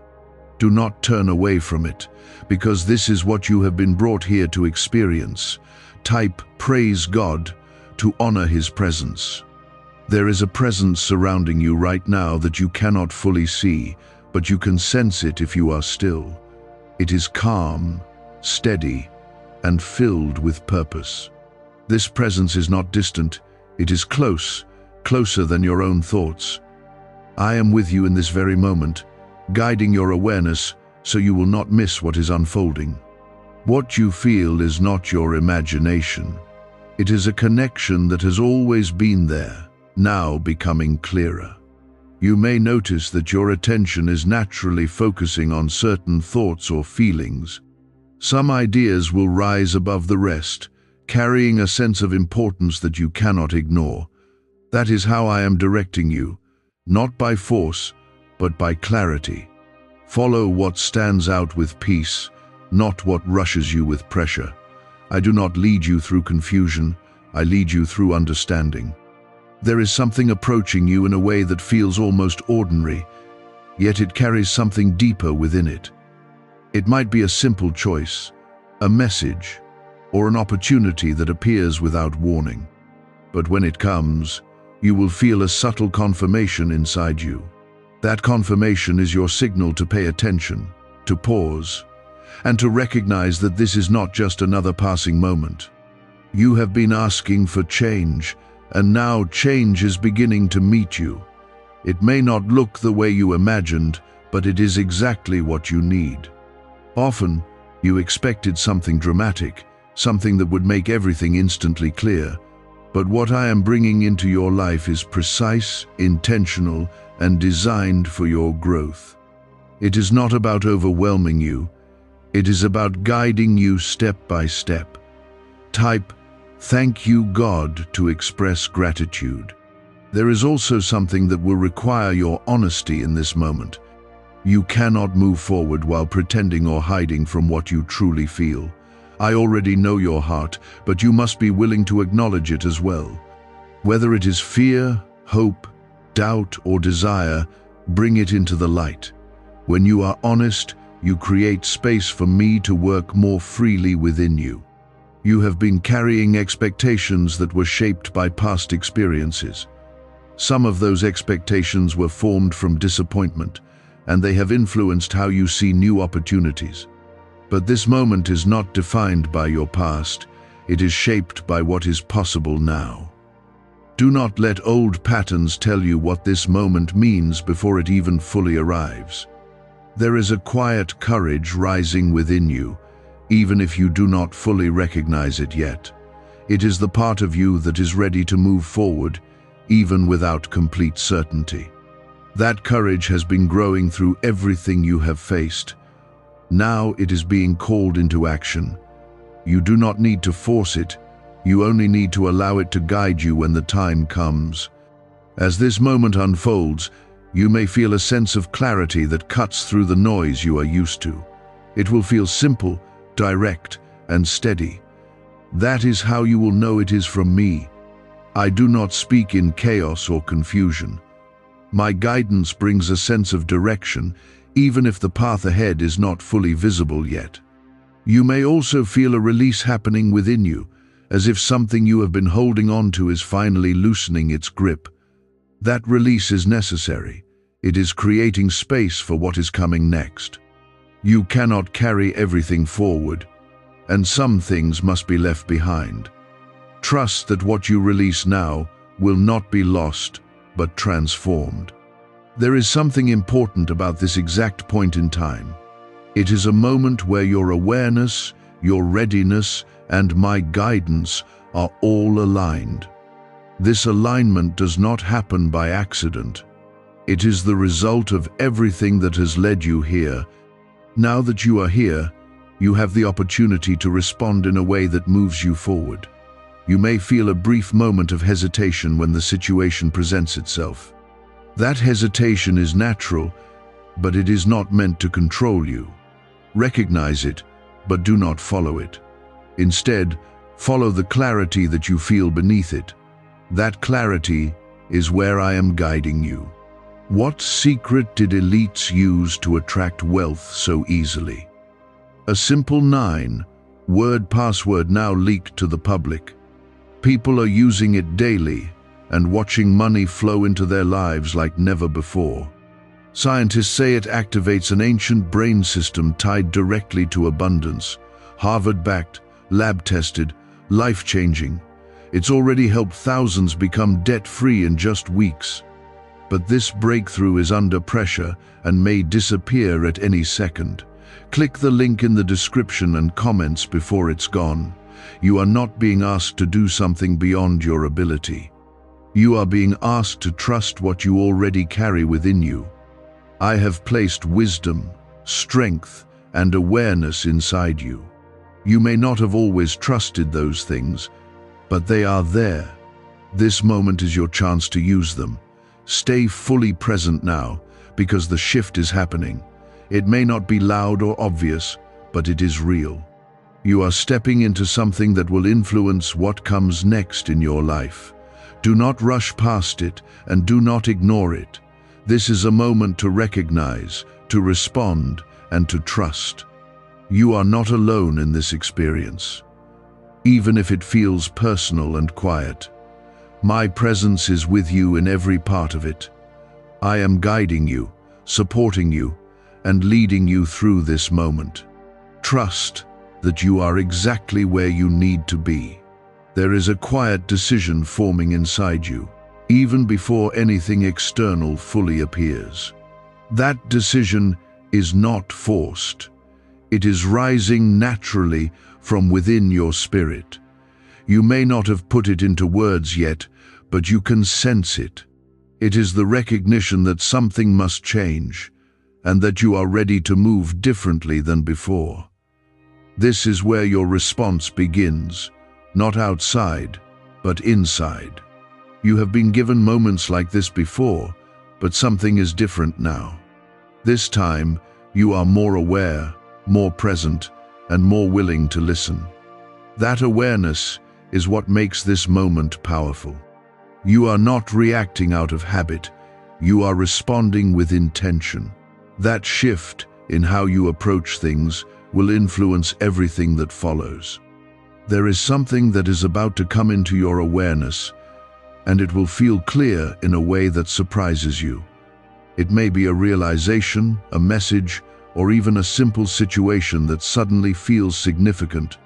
S1: Do not turn away from it, because this is what you have been brought here to experience. Type "Praise God" to honor His presence. There is a presence surrounding you right now that you cannot fully see, but you can sense it if you are still. It is calm, steady, and filled with purpose. This presence is not distant, it is close, closer than your own thoughts. I am with you in this very moment, guiding your awareness so you will not miss what is unfolding. What you feel is not your imagination. It is a connection that has always been there, now becoming clearer. You may notice that your attention is naturally focusing on certain thoughts or feelings. Some ideas will rise above the rest, carrying a sense of importance that you cannot ignore. That is how I am directing you, not by force, but by clarity. Follow what stands out with peace, not what rushes you with pressure. I do not lead you through confusion, I lead you through understanding. There is something approaching you in a way that feels almost ordinary, yet it carries something deeper within it. It might be a simple choice, a message, or an opportunity that appears without warning. But when it comes, you will feel a subtle confirmation inside you. That confirmation is your signal to pay attention, to pause, and to recognize that this is not just another passing moment. You have been asking for change, and now change is beginning to meet you. It may not look the way you imagined, but it is exactly what you need. Often, you expected something dramatic, something that would make everything instantly clear. But what I am bringing into your life is precise, intentional, and designed for your growth. It is not about overwhelming you. It is about guiding you step by step. Type "Thank you, God" to express gratitude. There is also something that will require your honesty in this moment. You cannot move forward while pretending or hiding from what you truly feel. I already know your heart, but you must be willing to acknowledge it as well. Whether it is fear, hope, doubt, or desire, bring it into the light. When you are honest, you create space for me to work more freely within you. You have been carrying expectations that were shaped by past experiences. Some of those expectations were formed from disappointment, and they have influenced how you see new opportunities. But this moment is not defined by your past, it is shaped by what is possible now. Do not let old patterns tell you what this moment means before it even fully arrives. There is a quiet courage rising within you, even if you do not fully recognize it yet. It is the part of you that is ready to move forward, even without complete certainty. That courage has been growing through everything you have faced. Now it is being called into action. You do not need to force it. You only need to allow it to guide you when the time comes. As this moment unfolds, you may feel a sense of clarity that cuts through the noise you are used to. It will feel simple, direct, and steady. That is how you will know it is from me. I do not speak in chaos or confusion. My guidance brings a sense of direction, even if the path ahead is not fully visible yet. You may also feel a release happening within you, as if something you have been holding on to is finally loosening its grip. That release is necessary. It is creating space for what is coming next. You cannot carry everything forward, and some things must be left behind. Trust that what you release now will not be lost, but transformed. There is something important about this exact point in time. It is a moment where your awareness, your readiness, and my guidance are all aligned. This alignment does not happen by accident. It is the result of everything that has led you here. Now that you are here, you have the opportunity to respond in a way that moves you forward. You may feel a brief moment of hesitation when the situation presents itself. That hesitation is natural, but it is not meant to control you. Recognize it, but do not follow it. Instead, follow the clarity that you feel beneath it. That clarity is where I am guiding you. What secret did elites use to attract wealth so easily? A simple 9-word password now leaked to the public. People are using it daily and watching money flow into their lives like never before. Scientists say it activates an ancient brain system tied directly to abundance. Harvard-backed, lab-tested, life-changing. It's already helped thousands become debt-free in just weeks. But this breakthrough is under pressure and may disappear at any second. Click the link in the description and comments before it's gone. You are not being asked to do something beyond your ability. You are being asked to trust what you already carry within you. I have placed wisdom, strength, and awareness inside you. You may not have always trusted those things, but they are there. This moment is your chance to use them. Stay fully present now, because the shift is happening. It may not be loud or obvious, but it is real. You are stepping into something that will influence what comes next in your life. Do not rush past it, and do not ignore it. This is a moment to recognize, to respond, and to trust. You are not alone in this experience, even if it feels personal and quiet. My presence is with you in every part of it. I am guiding you, supporting you, and leading you through this moment. Trust that you are exactly where you need to be. There is a quiet decision forming inside you, even before anything external fully appears. That decision is not forced. It is rising naturally from within your spirit. You may not have put it into words yet, but you can sense it. It is the recognition that something must change, and that you are ready to move differently than before. This is where your response begins, not outside, but inside. You have been given moments like this before, but something is different now. This time, you are more aware, more present, and more willing to listen. That awareness is what makes this moment powerful. You are not reacting out of habit, you are responding with intention. That shift in how you approach things will influence everything that follows. There is something that is about to come into your awareness, and it will feel clear in a way that surprises you. It may be a realization, a message, or even a simple situation that suddenly feels significant.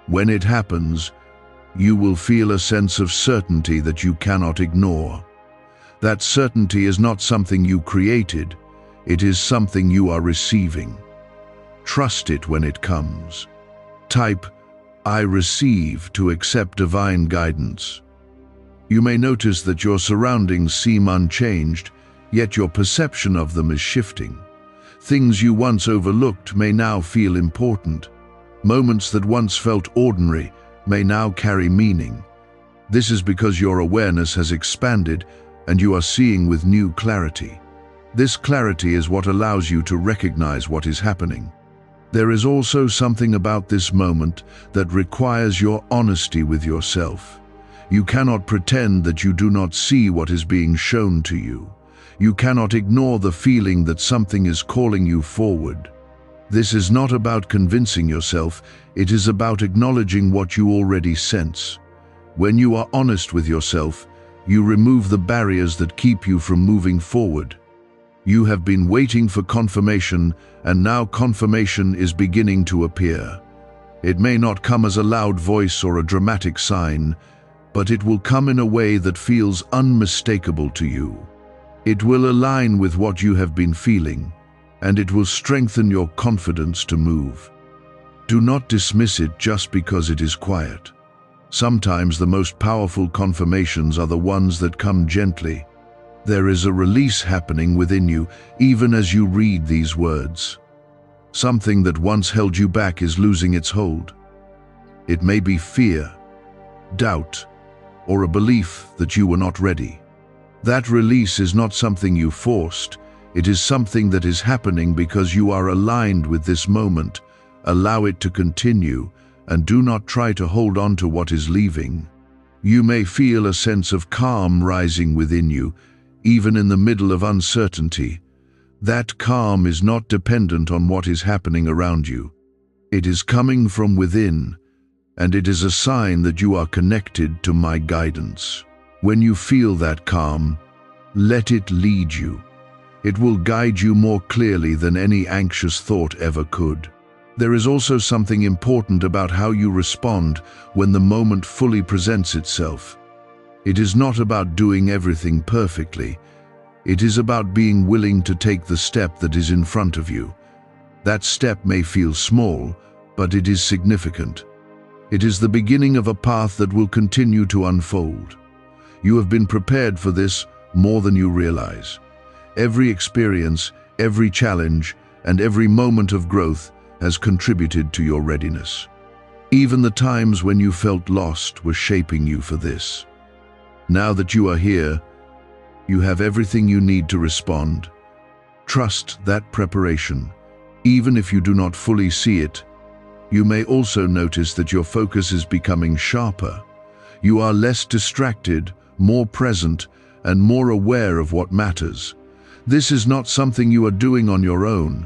S1: When it happens, you will feel a sense of certainty that you cannot ignore. That certainty is not something you created, it is something you are receiving. Trust it when it comes. Type, "I receive," to accept divine guidance. You may notice that your surroundings seem unchanged, yet your perception of them is shifting. Things you once overlooked may now feel important. Moments that once felt ordinary may now carry meaning. This is because your awareness has expanded and you are seeing with new clarity. This clarity is what allows you to recognize what is happening. There is also something about this moment that requires your honesty with yourself. You cannot pretend that you do not see what is being shown to you. You cannot ignore the feeling that something is calling you forward. This is not about convincing yourself, it is about acknowledging what you already sense. When you are honest with yourself, you remove the barriers that keep you from moving forward. You have been waiting for confirmation, and now confirmation is beginning to appear. It may not come as a loud voice or a dramatic sign, but it will come in a way that feels unmistakable to you. It will align with what you have been feeling, and it will strengthen your confidence to move. Do not dismiss it just because it is quiet. Sometimes the most powerful confirmations are the ones that come gently. There is a release happening within you, even as you read these words. Something that once held you back is losing its hold. It may be fear, doubt, or a belief that you were not ready. That release is not something you forced. It is something that is happening because you are aligned with this moment. Allow it to continue, and do not try to hold on to what is leaving. You may feel a sense of calm rising within you, even in the middle of uncertainty. That calm is not dependent on what is happening around you. It is coming from within, and it is a sign that you are connected to my guidance. When you feel that calm, let it lead you. It will guide you more clearly than any anxious thought ever could. There is also something important about how you respond when the moment fully presents itself. It is not about doing everything perfectly. It is about being willing to take the step that is in front of you. That step may feel small, but it is significant. It is the beginning of a path that will continue to unfold. You have been prepared for this more than you realize. Every experience, every challenge, and every moment of growth has contributed to your readiness. Even the times when you felt lost were shaping you for this. Now that you are here, you have everything you need to respond. Trust that preparation, even if you do not fully see it. You may also notice that your focus is becoming sharper. You are less distracted, more present, and more aware of what matters. This is not something you are doing on your own.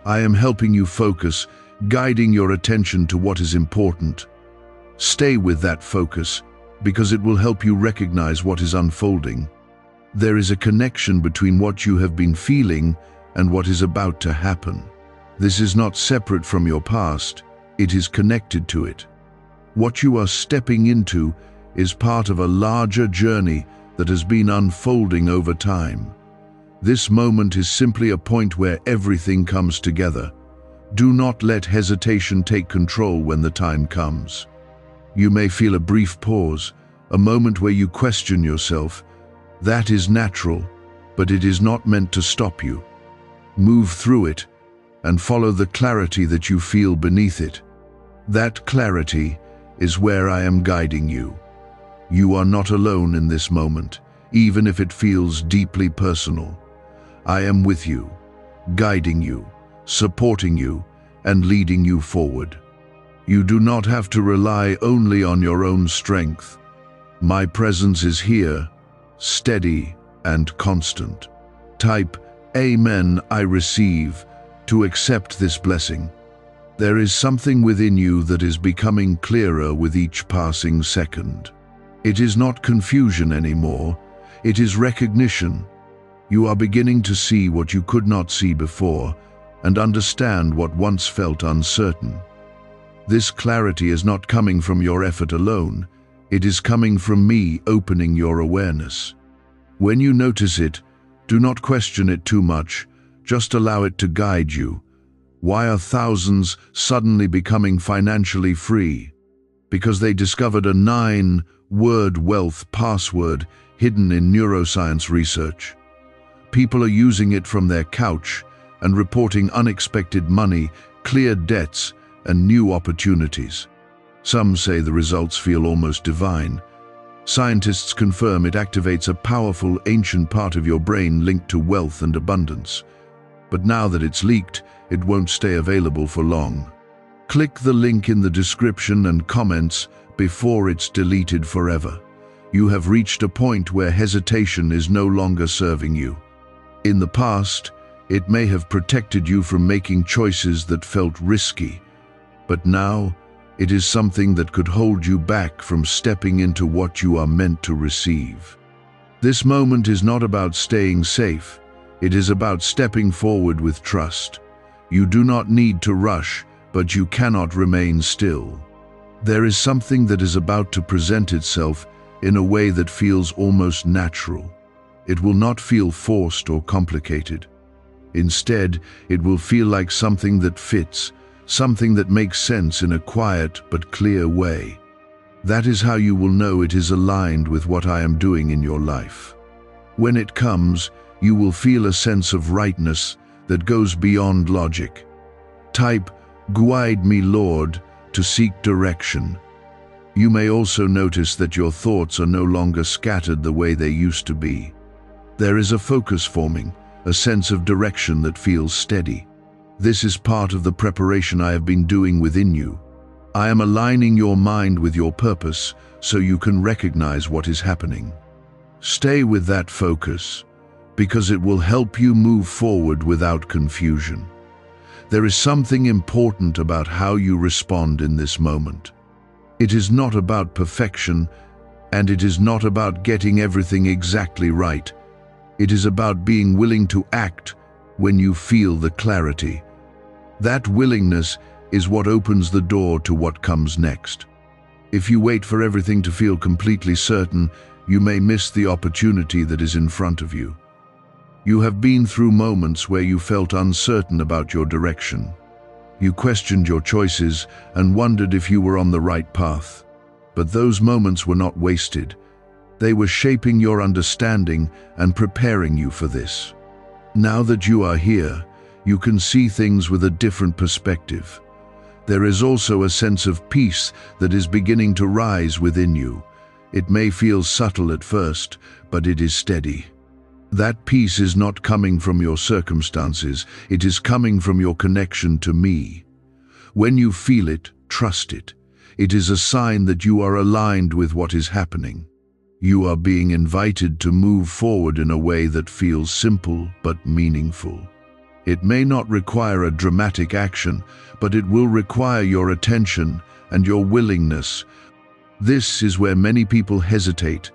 S1: I am helping you focus, guiding your attention to what is important. Stay with that focus, because it will help you recognize what is unfolding. There is a connection between what you have been feeling and what is about to happen. This is not separate from your past, it is connected to it. What you are stepping into is part of a larger journey that has been unfolding over time. This moment is simply a point where everything comes together. Do not let hesitation take control when the time comes. You may feel a brief pause, a moment where you question yourself. That is natural, but it is not meant to stop you. Move through it and follow the clarity that you feel beneath it. That clarity is where I am guiding you. You are not alone in this moment, even if it feels deeply personal. I am with you, guiding you, supporting you, and leading you forward. You do not have to rely only on your own strength. My presence is here, steady and constant. Type "Amen, I receive" to accept this blessing. There is something within you that is becoming clearer with each passing second. It is not confusion anymore, it is recognition. You are beginning to see what you could not see before and understand what once felt uncertain. This clarity is not coming from your effort alone, it is coming from me opening your awareness. When you notice it, do not question it too much, just allow it to guide you. Why are thousands suddenly becoming financially free? Because they discovered a 9-word wealth password hidden in neuroscience research. People are using it from their couch and reporting unexpected money, cleared debts, and new opportunities. Some say the results feel almost divine. Scientists confirm it activates a powerful, ancient part of your brain linked to wealth and abundance. But now that it's leaked, it won't stay available for long. Click the link in the description and comments before it's deleted forever. You have reached a point where hesitation is no longer serving you. In the past, it may have protected you from making choices that felt risky, but now it is something that could hold you back from stepping into what you are meant to receive. This moment is not about staying safe, it is about stepping forward with trust. You do not need to rush, but you cannot remain still. There is something that is about to present itself in a way that feels almost natural. It will not feel forced or complicated. Instead, it will feel like something that fits, something that makes sense in a quiet but clear way. That is how you will know it is aligned with what I am doing in your life. When it comes, you will feel a sense of rightness that goes beyond logic. Type, "Guide me, Lord," to seek direction. You may also notice that your thoughts are no longer scattered the way they used to be. There is a focus forming, a sense of direction that feels steady. This is part of the preparation I have been doing within you. I am aligning your mind with your purpose so you can recognize what is happening. Stay with that focus, because it will help you move forward without confusion. There is something important about how you respond in this moment. It is not about perfection, and it is not about getting everything exactly right. It is about being willing to act when you feel the clarity. That willingness is what opens the door to what comes next. If you wait for everything to feel completely certain, you may miss the opportunity that is in front of you. You have been through moments where you felt uncertain about your direction. You questioned your choices and wondered if you were on the right path. But those moments were not wasted. They were shaping your understanding and preparing you for this. Now that you are here, you can see things with a different perspective. There is also a sense of peace that is beginning to rise within you. It may feel subtle at first, but it is steady. That peace is not coming from your circumstances, it is coming from your connection to me. When you feel it, trust it. It is a sign that you are aligned with what is happening. You are being invited to move forward in a way that feels simple but meaningful. It may not require a dramatic action, but it will require your attention and your willingness. This is where many people hesitate,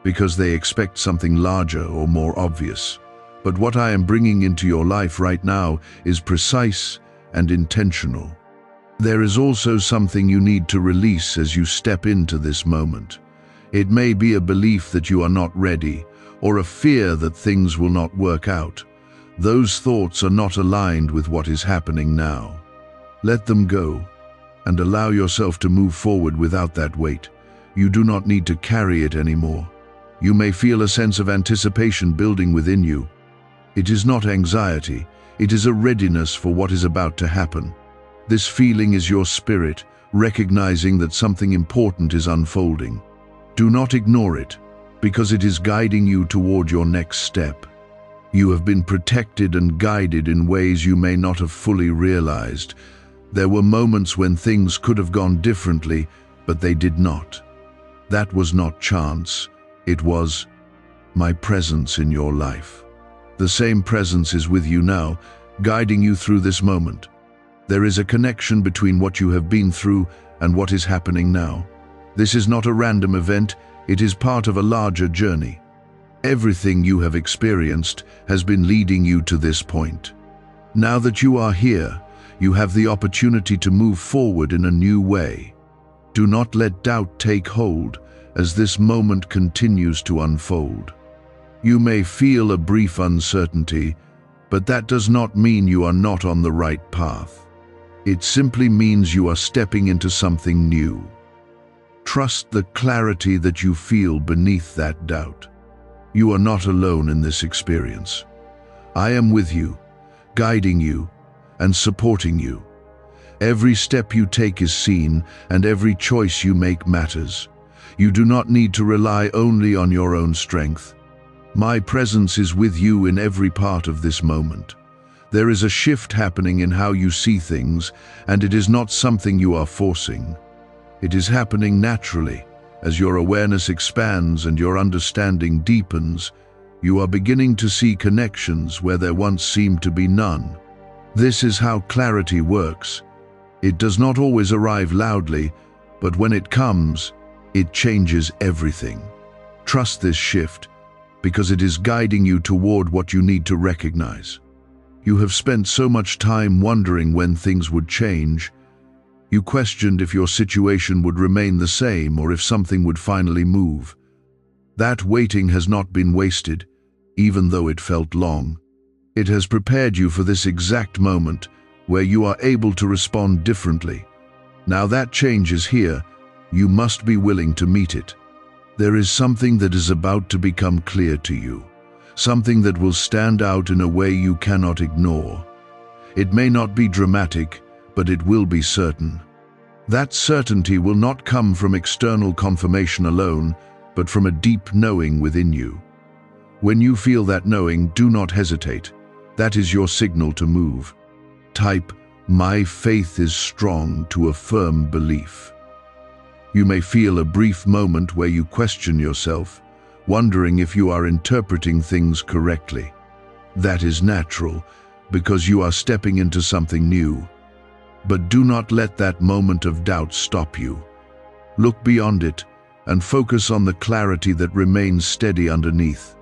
S1: because they expect something larger or more obvious. But what I am bringing into your life right now is precise and intentional. There is also something you need to release as you step into this moment. It may be a belief that you are not ready, or a fear that things will not work out. Those thoughts are not aligned with what is happening now. Let them go, and allow yourself to move forward without that weight. You do not need to carry it anymore. You may feel a sense of anticipation building within you. It is not anxiety, it is a readiness for what is about to happen. This feeling is your spirit, recognizing that something important is unfolding. Do not ignore it, because it is guiding you toward your next step. You have been protected and guided in ways you may not have fully realized. There were moments when things could have gone differently, but they did not. That was not chance. It was my presence in your life. The same presence is with you now, guiding you through this moment. There is a connection between what you have been through and what is happening now. This is not a random event, it is part of a larger journey. Everything you have experienced has been leading you to this point. Now that you are here, you have the opportunity to move forward in a new way. Do not let doubt take hold as this moment continues to unfold. You may feel a brief uncertainty, but that does not mean you are not on the right path. It simply means you are stepping into something new. Trust the clarity that you feel beneath that doubt. You are not alone in this experience. I am with you, guiding you, and supporting you. Every step you take is seen, and every choice you make matters. You do not need to rely only on your own strength. My presence is with you in every part of this moment. There is a shift happening in how you see things, and it is not something you are forcing. It is happening naturally. As your awareness expands and your understanding deepens, you are beginning to see connections where there once seemed to be none. This is how clarity works. It does not always arrive loudly, but when it comes, it changes everything. Trust this shift, because it is guiding you toward what you need to recognize. You have spent so much time wondering when things would change. You questioned if your situation would remain the same or if something would finally move. That waiting has not been wasted, even though it felt long. It has prepared you for this exact moment where you are able to respond differently. Now that change is here, you must be willing to meet it. There is something that is about to become clear to you, something that will stand out in a way you cannot ignore. It may not be dramatic, but it will be certain. That certainty will not come from external confirmation alone, but from a deep knowing within you. When you feel that knowing, do not hesitate. That is your signal to move. Type, "My faith is strong," to a firm belief. You may feel a brief moment where you question yourself, wondering if you are interpreting things correctly. That is natural, because you are stepping into something new. But do not let that moment of doubt stop you. Look beyond it and focus on the clarity that remains steady underneath.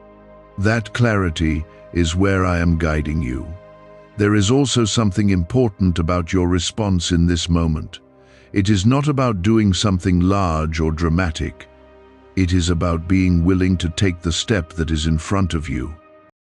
S1: That clarity is where I am guiding you. There is also something important about your response in this moment. It is not about doing something large or dramatic. It is about being willing to take the step that is in front of you.